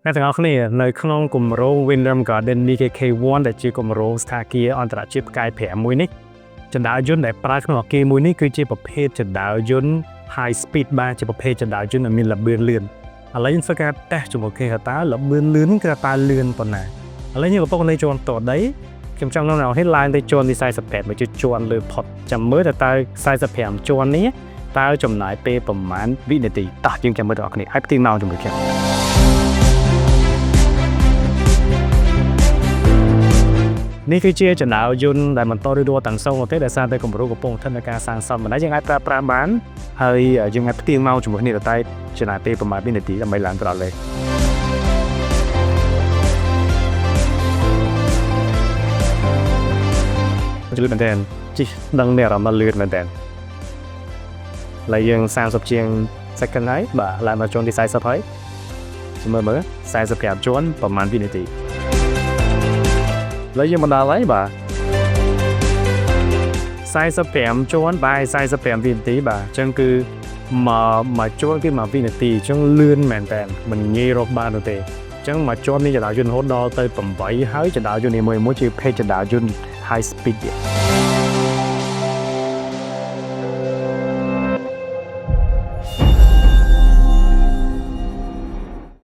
អ្នកទាំងអស់គ្នានៅក្នុងគម្រោង Wyndham Garden DKK1 ដែលជាគម្រោងស្ថានភាពអន្តរជាតិផ្កាយ5មួយនេះចណ្ដើរយន្តដែលប្រើក្នុងអគារមួយនេះគឺជាប្រភេទចណ្ដើរយន្ត High Speed បាទជាប្រភេទចណ្ដើរយន្តដែលមានល្បឿនលឿនឥឡូវយើងធ្វើការតេស្តជាមួយគេថាតើល្បឿនលឿនគឺថាតើលឿនប៉ុណ្ណាឥឡូវយើងកំពុងនៅជាន់តដីខ្ញុំចង់នាំអ្នកឡើងទៅជាន់ទី45មកជាន់លើផុតចាំមើលតើ45ជាន់នេះតើចំណាយពេលប្រមាណវិនាទីតោះយើងចាំមើលទាំងអស់គ្នាហើយផ្ទៀងមកជាមួយខ្ញុំនេះគឺជាចណ្ដើរយន្តដែលបន្តរឿយៗទាំងស្រុងទេដោយសារតែគម្រោងកំពុងស្ថិតនៅការសាងសង់មិនដែរយើងអាចប្រើប្រាស់បានហើយយើងអាចផ្ទៀងមកជាមួយគ្នាតែចំណាយពេលប្រមាណវិនាទីដើម្បីឡើងត្រឡប់លេងលឿនមែនតើជីដឹងមានអារម្មណ៍លឿនមែនតើហើយយើង30ជាង second ហើយបាទឡើងមកជាន់ទី40ហើយមើល45ជាន់ប្រមាណវិនាទីហើយយើងមកដល់ហើយបាទ45ជាន់បាយ45វិនាទីបាទអញ្ចឹងគឺមកជាន់គឺ1វិនាទីអញ្ចឹងលឿនមែនតើមិនងាយរកបាននោះទេអញ្ចឹងមកជាន់នេះចណ្ដើរយន្តរហូតដល់ទៅ8ហើយចណ្ដើរយន្តនីមួយៗជាភេទចណ្ដើរយន្ត high speed ទៀត